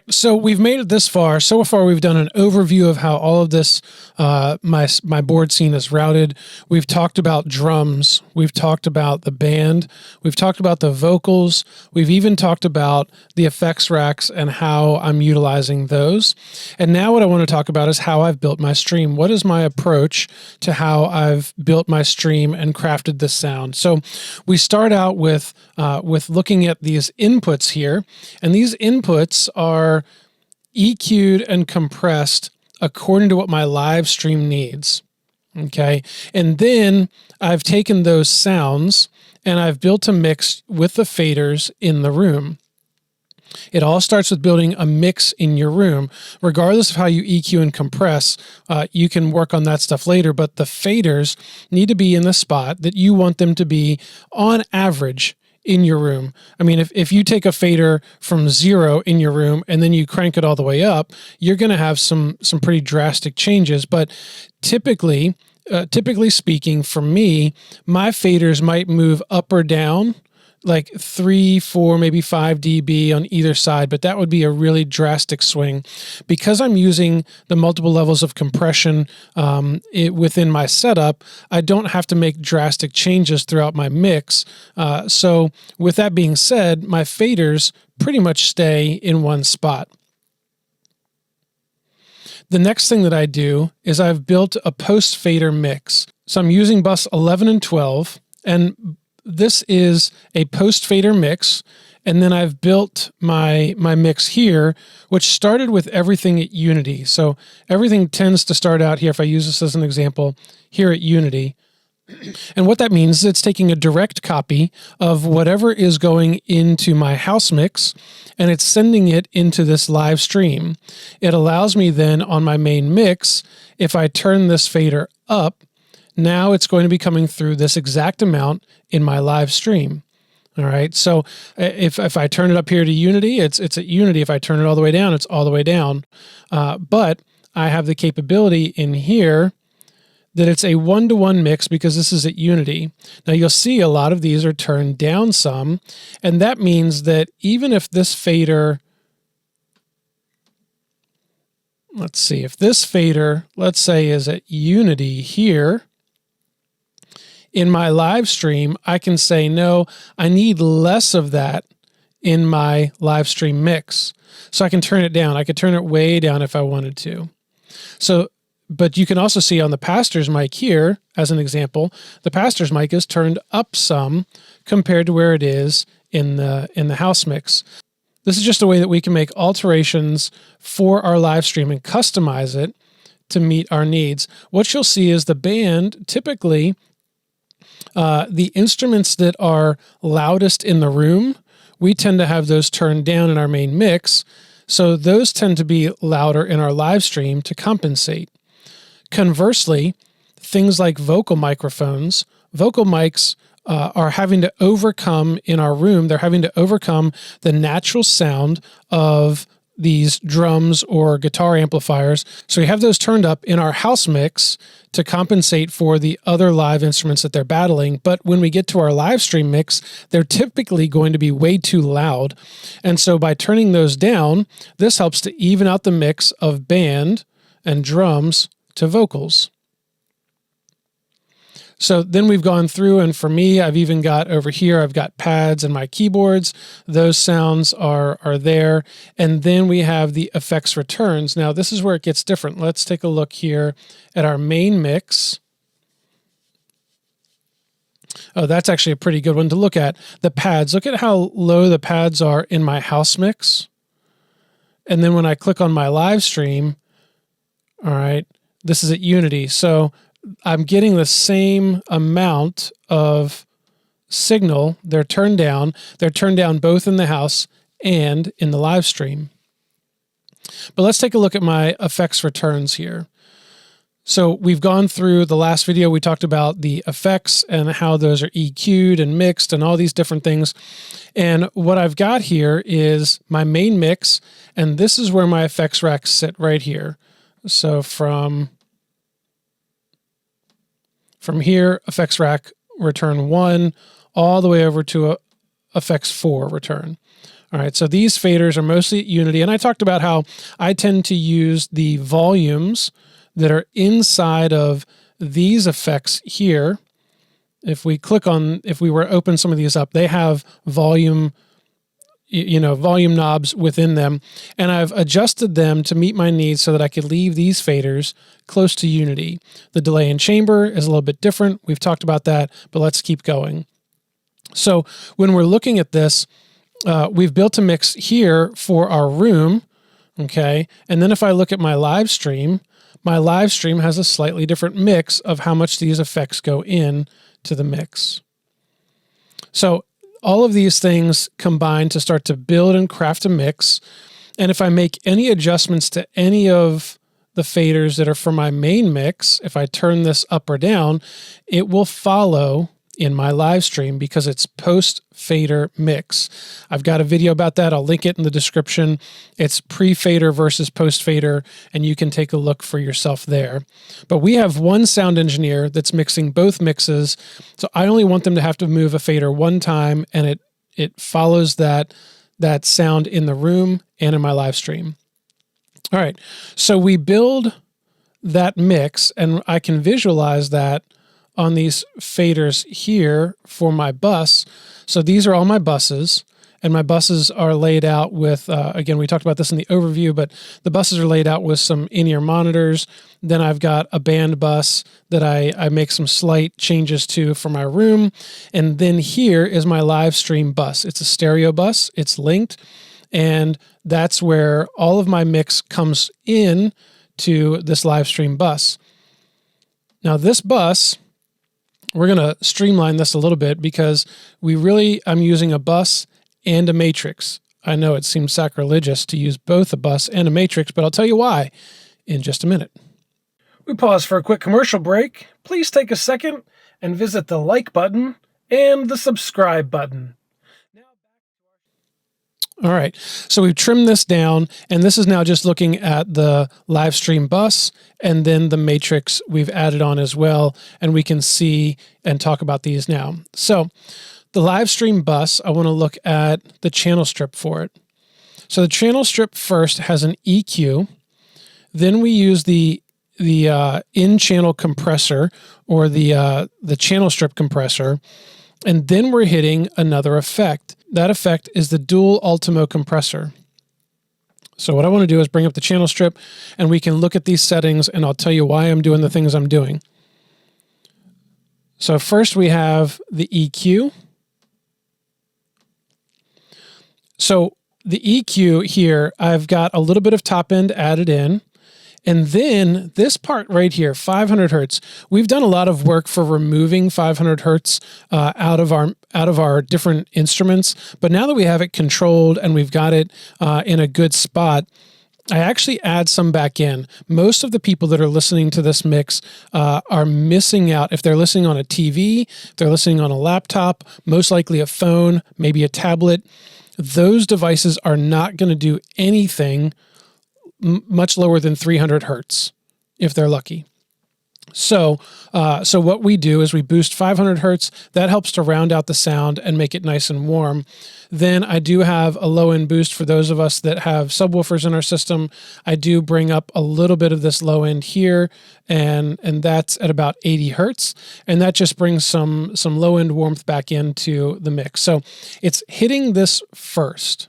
so we've made it this far. So far, we've done an overview of how all of this, my board scene is routed. We've talked about drums. We've talked about the band. We've talked about the vocals. We've even talked about the effects racks and how I'm utilizing those. And now what I want to talk about is how I've built my stream. What is my approach to how I've built my stream and crafted this sound? So we start out with looking at these inputs here, and these inputs are EQ'd and compressed according to what my live stream needs. Okay. And then I've taken those sounds and I've built a mix with the faders in the room. It all starts with building a mix in your room. Regardless of how you EQ and compress, you can work on that stuff later, but the faders need to be in the spot that you want them to be on average in your room. I mean, if you take a fader from 0 in your room and then you crank it all the way up, you're going to have some pretty drastic changes. But typically speaking, for me, my faders might move up or down like 3, 4, maybe 5 dB on either side, but that would be a really drastic swing. Because I'm using the multiple levels of compression within my setup, I don't have to make drastic changes throughout my mix. So with that being said, my faders pretty much stay in one spot. The next thing that I do is I've built a post-fader mix. So I'm using bus 11 and 12, and this is a post-fader mix, and then I've built my mix here, which started with everything at Unity. So everything tends to start out here, if I use this as an example, here at Unity. And what that means is it's taking a direct copy of whatever is going into my house mix, and it's sending it into this live stream. It allows me then on my main mix, if I turn this fader up, now it's going to be coming through this exact amount in my live stream. All right. So if I turn it up here to Unity, it's at Unity. If I turn it all the way down, it's all the way down. But I have the capability in here that it's a 1-to-1 mix because this is at Unity. Now you'll see a lot of these are turned down some, and that means that even if this fader, let's see, if this fader, let's say, is at Unity here, in my live stream, I can say, no, I need less of that in my live stream mix. So I can turn it down. I could turn it way down if I wanted to. So, but you can also see on the pastor's mic here, as an example, the pastor's mic is turned up some compared to where it is in the house mix. This is just a way that we can make alterations for our live stream and customize it to meet our needs. What you'll see is the band typically, the instruments that are loudest in the room, we tend to have those turned down in our main mix. So those tend to be louder in our live stream to compensate. Conversely, things like vocal microphones, vocal mics are having to overcome in our room, they're having to overcome the natural sound of these drums or guitar amplifiers. So we have those turned up in our house mix to compensate for the other live instruments that they're battling. But when we get to our live stream mix, they're typically going to be way too loud. And so by turning those down, this helps to even out the mix of band and drums to vocals. So then we've gone through, and for me, I've even got over here, I've got pads and my keyboards. Those sounds are there. And then we have the effects returns. Now, this is where it gets different. Let's take a look here at our main mix. Oh, that's actually a pretty good one to look at. The pads. Look at how low the pads are in my house mix. And then when I click on my live stream, all right, this is at Unity. So I'm getting the same amount of signal. They're turned down. They're turned down both in the house and in the live stream. But let's take a look at my effects returns here. So we've gone through the last video. We talked about the effects and how those are EQ'd and mixed and all these different things. And what I've got here is my main mix, and this is where my effects racks sit right here. So from here, effects rack return 1, all the way over to effects 4 return. All right, so these faders are mostly at unity, and I talked about how I tend to use the volumes that are inside of these effects here. If we were to open some of these up, they have volume knobs within them, and I've adjusted them to meet my needs so that I could leave these faders close to unity. The delay in chamber is a little bit different. We've talked about that, but let's keep going. So when we're looking at this, we've built a mix here for our room, okay? And then if I look at my live stream has a slightly different mix of how much these effects go in to the mix. So all of these things combine to start to build and craft a mix. And if I make any adjustments to any of the faders that are for my main mix, if I turn this up or down, it will follow in my live stream because it's post-fader mix. I've got a video about that. I'll link it in the description. It's pre-fader versus post-fader, and you can take a look for yourself there. But we have one sound engineer that's mixing both mixes, so I only want them to have to move a fader one time, and it follows that sound in the room and in my live stream. All right, so we build that mix, and I can visualize that on these faders here for my bus. So these are all my buses, and my buses are laid out with, again, we talked about this in the overview, but the buses are laid out with some in-ear monitors. Then I've got a band bus that I make some slight changes to for my room. And then here is my live stream bus. It's a stereo bus, it's linked, and that's where all of my mix comes in to this live stream bus. Now this bus, we're going to streamline this a little bit because I'm using a bus and a matrix. I know it seems sacrilegious to use both a bus and a matrix, but I'll tell you why in just a minute. We pause for a quick commercial break. Please take a second and visit the like button and the subscribe button. All right, so we've trimmed this down, and this is now just looking at the live stream bus, and then the matrix we've added on as well, and we can see and talk about these now. So the live stream bus, I want to look at the channel strip for it. So the channel strip first has an EQ, then we use the in-channel compressor, or the channel strip compressor, and then we're hitting another effect. That effect is the dual Ultimo compressor. So what I want to do is bring up the channel strip, and we can look at these settings, and I'll tell you why I'm doing the things I'm doing. So first we have the EQ. So the EQ here, I've got a little bit of top end added in. And then this part right here, 500 hertz, we've done a lot of work for removing 500 hertz out of our different instruments. But now that we have it controlled and we've got it in a good spot, I actually add some back in. Most of the people that are listening to this mix are missing out. If they're listening on a TV, if they're listening on a laptop, most likely a phone, maybe a tablet, those devices are not going to do anything much lower than 300 hertz, if they're lucky. So what we do is we boost 500 hertz. That helps to round out the sound and make it nice and warm. Then I do have a low end boost for those of us that have subwoofers in our system. I do bring up a little bit of this low end here, and that's at about 80 hertz. And that just brings some low end warmth back into the mix. So it's hitting this first.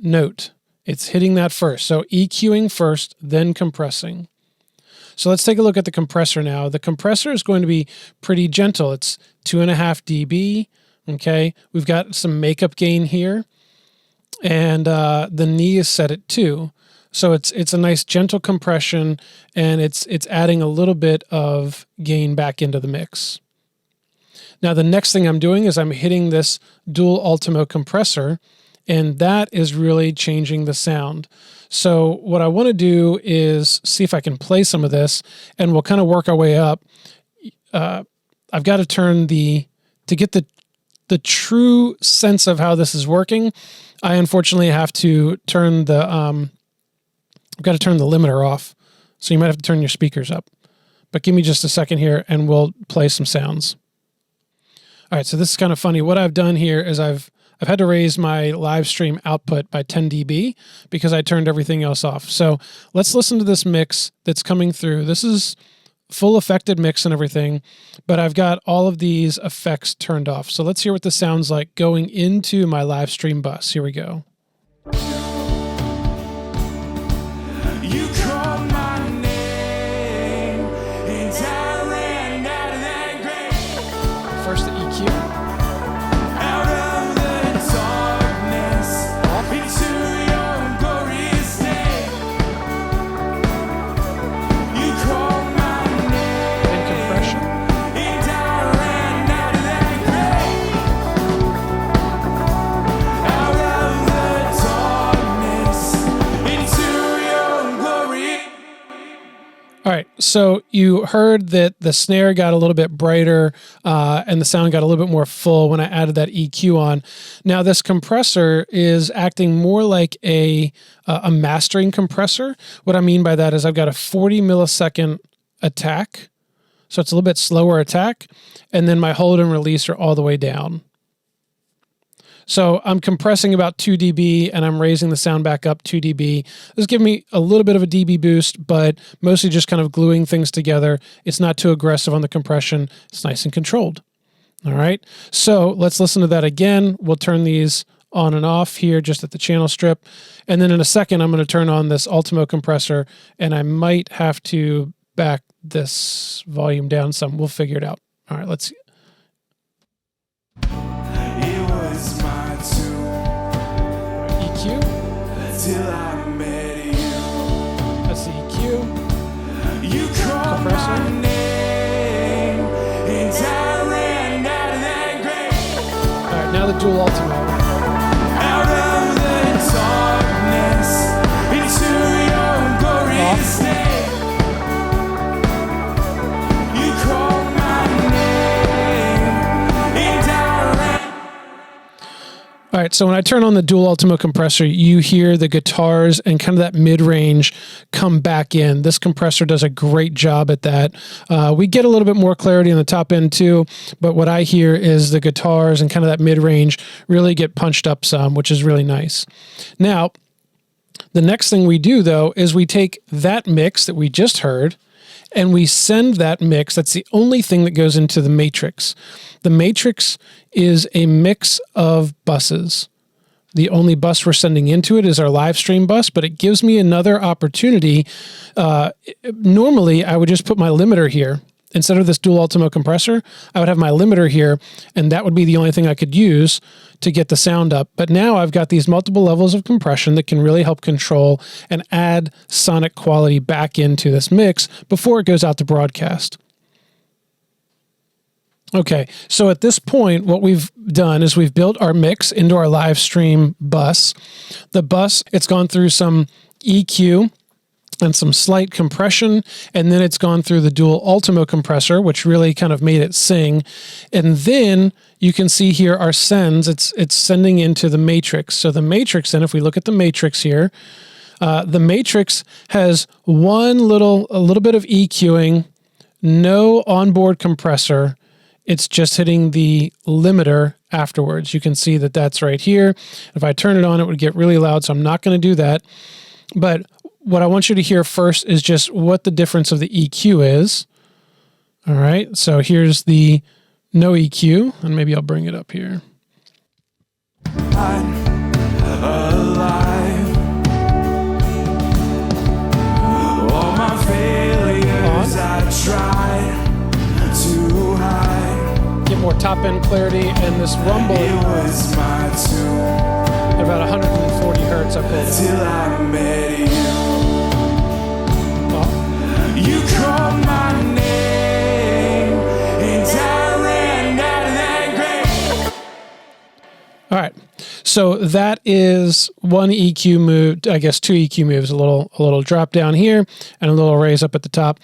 Note, it's hitting that first. So EQing first, then compressing. So let's take a look at the compressor now. The compressor is going to be pretty gentle. It's 2.5 dB. Okay, we've got some makeup gain here, and the knee is set at 2. So it's a nice gentle compression, and it's adding a little bit of gain back into the mix. Now the next thing I'm doing is I'm hitting this dual Ultimo compressor, and that is really changing the sound. So what I want to do is see if I can play some of this, and we'll kind of work our way up. I've got to turn to get the true sense of how this is working. I unfortunately have to turn I've got to turn the limiter off. So you might have to turn your speakers up. But give me just a second here, and we'll play some sounds. All right, so this is kind of funny. What I've done here is I've I've had to raise my live stream output by 10 dB because I turned everything else off. So let's listen to this mix that's coming through. This is full affected mix and everything, but I've got all of these effects turned off. So let's hear what this sounds like going into my live stream bus. Here we go. You call my name and I ran out of that grave. First the EQ. Out of the darkness into your glorious day. You call my name and compression. And I ran out of that grave. Out of the darkness into your glory. All right, so you heard that the snare got a little bit brighter and the sound got a little bit more full when I added that EQ on. Now this compressor is acting more like a mastering compressor. What I mean by that is I've got a 40 millisecond attack, so it's a little bit slower attack, and then my hold and release are all the way down. So I'm compressing about 2 dB and I'm raising the sound back up 2 dB. This is giving me a little bit of a dB boost, but mostly just kind of gluing things together. It's not too aggressive on the compression. It's nice and controlled. All right. So let's listen to that again. We'll turn these on and off here just at the channel strip. And then in a second, I'm going to turn on this Ultimo compressor and I might have to back this volume down some. We'll figure it out. All right, let's see. EQ. Till I met you. That's the EQ. You called my name and I ran out of that grave. All right, now the dual Ultimo. Out of the darkness into your glorious day. You called my name and I ran. All right, so when I turn on the dual Ultimo compressor, you hear the guitars and kind of that mid-range come back in. This compressor does a great job at that. We get a little bit more clarity on the top end too, but what I hear is the guitars and kind of that mid-range really get punched up some, which is really nice. Now, the next thing we do though is we take that mix that we just heard and we send that mix. That's the only thing that goes into the matrix. The matrix is a mix of buses. The only bus we're sending into it is our live stream bus, but it gives me another opportunity. Normally, I would just put my limiter here. Instead of this dual Ultimo compressor, I would have my limiter here, and that would be the only thing I could use to get the sound up. But now I've got these multiple levels of compression that can really help control and add sonic quality back into this mix before it goes out to broadcast. Okay, so at this point, what we've done is we've built our mix into our live stream bus. The bus, it's gone through some EQ and some slight compression, and then it's gone through the dual Ultimo compressor, which really kind of made it sing. And then you can see here our sends, it's sending into the matrix. So the matrix, then if we look at the matrix here, the matrix has a little bit of EQing, no onboard compressor. It's just hitting the limiter afterwards. You can see that that's right here. If I turn it on, it would get really loud, so I'm not going to do that. But what I want you to hear first is just what the difference of the EQ is. All right, so here's the no EQ, and maybe I'll bring it up here. I'm alive. All my failures I tried to hide. Get more top end clarity, and this rumble was my tune. At about 140 hertz, I pulled it. Till I met you. You called my name and I ran out of that grave. All right, so that is one EQ move, I guess two EQ moves, a little drop down here and a little raise up at the top.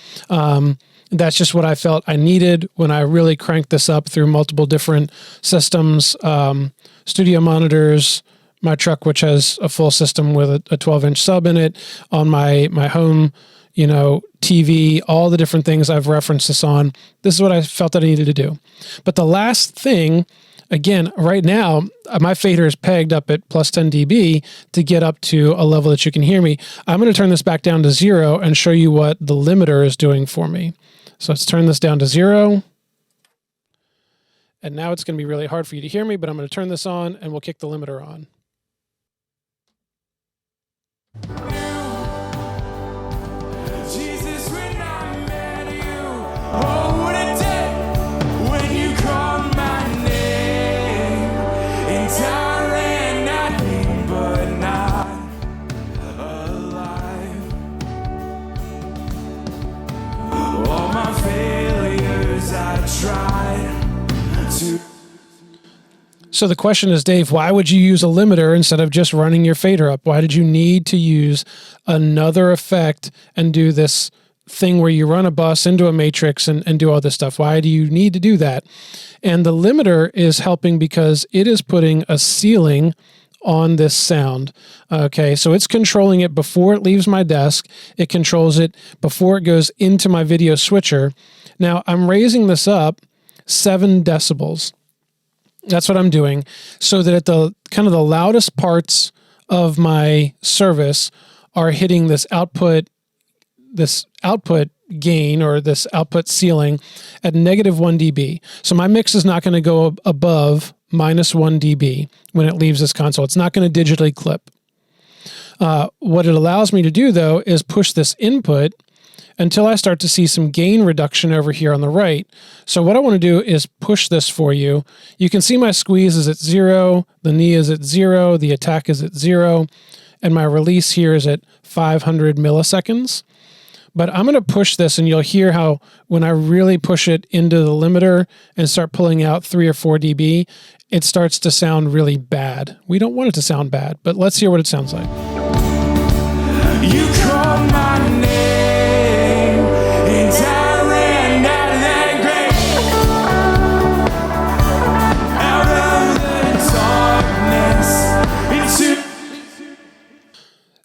That's just what I felt I needed when I really cranked this up through multiple different systems, studio monitors, my truck, which has a full system with a 12-inch sub in it, on my home, TV, all the different things I've referenced this on. This is what I felt that I needed to do. But the last thing Again, right now, my fader is pegged up at plus 10 dB to get up to a level that you can hear me. I'm going to turn this back down to 0 and show you what the limiter is doing for me. So let's turn this down to 0. And now it's going to be really hard for you to hear me, but I'm going to turn this on and we'll kick the limiter on. Jesus, when I met you, oh, what a day when you called my name. And I ran nothing but not alive. All my failures I tried to. So the question is, Dave, why would you use a limiter instead of just running your fader up? Why did you need to use another effect and do this thing where you run a bus into a matrix and do all this stuff? Why do you need to do that? And the limiter is helping because it is putting a ceiling on this sound. Okay, so it's controlling it before it leaves my desk. It controls it before it goes into my video switcher. Now I'm raising this up 7 decibels. That's what I'm doing, so that at the kind of the loudest parts of my service are hitting this output gain, or this output ceiling at -1 dB. So my mix is not going to go above -1 dB when it leaves this console. It's not going to digitally clip. What it allows me to do, though, is push this input until I start to see some gain reduction over here on the right. So what I want to do is push this for you. You can see my squeeze is at 0, the knee is at 0, the attack is at 0, and my release here is at 500 milliseconds. But I'm going to push this, and you'll hear how when I really push it into the limiter and start pulling out 3 or 4 dB, it starts to sound really bad. We don't want it to sound bad, but let's hear what it sounds like. You called my name.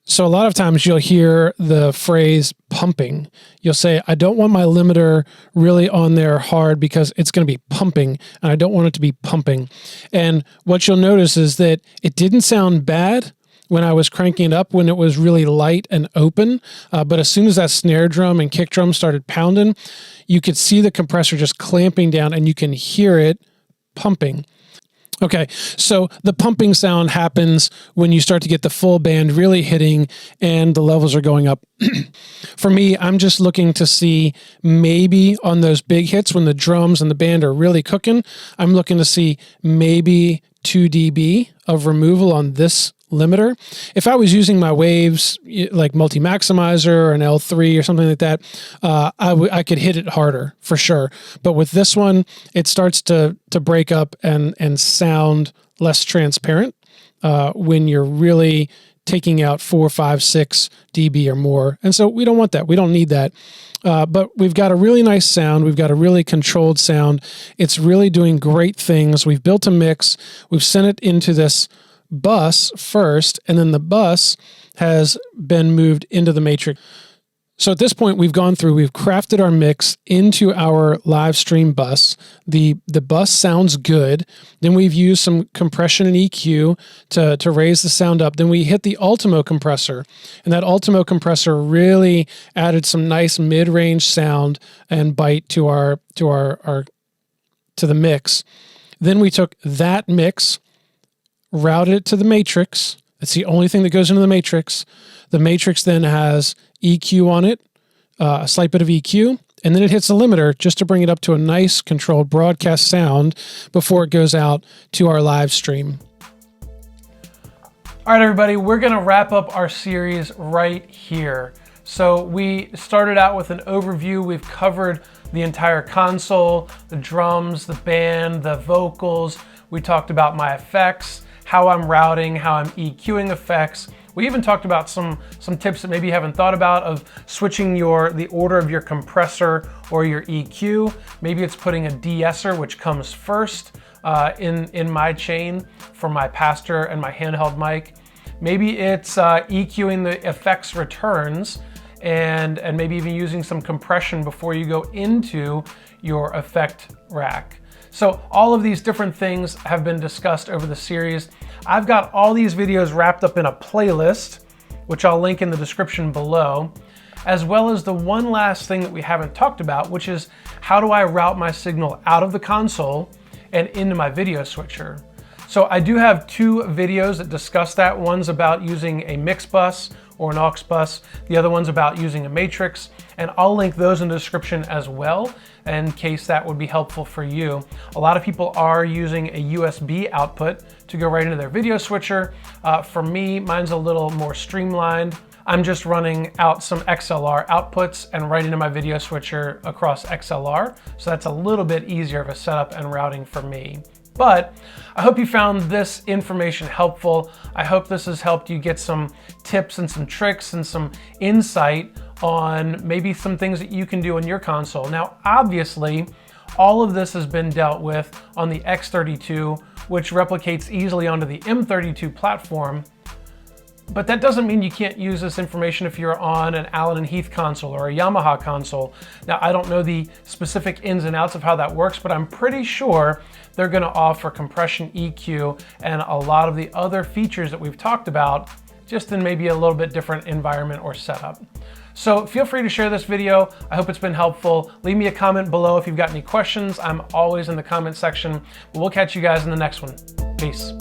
So a lot of times you'll hear the phrase pumping. You'll say, I don't want my limiter really on there hard because it's going to be pumping, and I don't want it to be pumping. And what you'll notice is that it didn't sound bad when I was cranking it up, when it was really light and open. But as soon as that snare drum and kick drum started pounding, you could see the compressor just clamping down, and you can hear it pumping. Okay, so the pumping sound happens when you start to get the full band really hitting and the levels are going up. For me, I'm just looking to see maybe on those big hits when the drums and the band are really cooking, I'm looking to see maybe 2 dB of removal on this limiter. If I was using my waves like multi-maximizer or an L3 or something like that, I could hit it harder for sure. But with this one, it starts to break up and sound less transparent when you're really taking out 4, 5, 6 dB or more. And so we don't want that. We don't need that. But we've got a really nice sound. We've got a really controlled sound. It's really doing great things. We've built a mix. We've sent it into this bus first, and then the bus has been moved into the matrix. So at this point, we've crafted our mix into our live stream bus. The bus sounds good. Then we've used some compression and EQ to raise the sound up. Then we hit the Ultimo compressor, and that Ultimo compressor really added some nice mid-range sound and bite to the mix. Then we took that mix, routed it to the matrix. That's the only thing that goes into the matrix. The matrix then has EQ on it, a slight bit of EQ, and then it hits the limiter just to bring it up to a nice controlled broadcast sound before it goes out to our live stream. All right, everybody, we're going to wrap up our series right here. So we started out with an overview. We've covered the entire console, the drums, the band, the vocals. We talked about my effects, how I'm routing, how I'm EQing effects. We even talked about some tips that maybe you haven't thought about of switching the order of your compressor or your EQ. Maybe it's putting a de-esser, which comes first in my chain for my pastor and my handheld mic. Maybe it's EQing the effects returns and maybe even using some compression before you go into your effect rack. So all of these different things have been discussed over the series. I've got all these videos wrapped up in a playlist, which I'll link in the description below, as well as the one last thing that we haven't talked about, which is how do I route my signal out of the console and into my video switcher. So I do have two videos that discuss that. One's about using a MixBUS or an aux bus. The other one's about using a matrix, and I'll link those in the description as well in case that would be helpful for you. A lot of people are using a USB output to go right into their video switcher. For me, mine's a little more streamlined. I'm just running out some XLR outputs and right into my video switcher across XLR. So that's a little bit easier of a setup and routing for me. But I hope you found this information helpful. I hope this has helped you get some tips and some tricks and some insight on maybe some things that you can do in your console. Now, obviously, all of this has been dealt with on the X32, which replicates easily onto the M32 platform. But that doesn't mean you can't use this information if you're on an Allen and Heath console or a Yamaha console. Now, I don't know the specific ins and outs of how that works, but I'm pretty sure they're going to offer compression, EQ, and a lot of the other features that we've talked about, just in maybe a little bit different environment or setup. So feel free to share this video. I hope it's been helpful. Leave me a comment below if you've got any questions. I'm always in the comment section. But we'll catch you guys in the next one. Peace.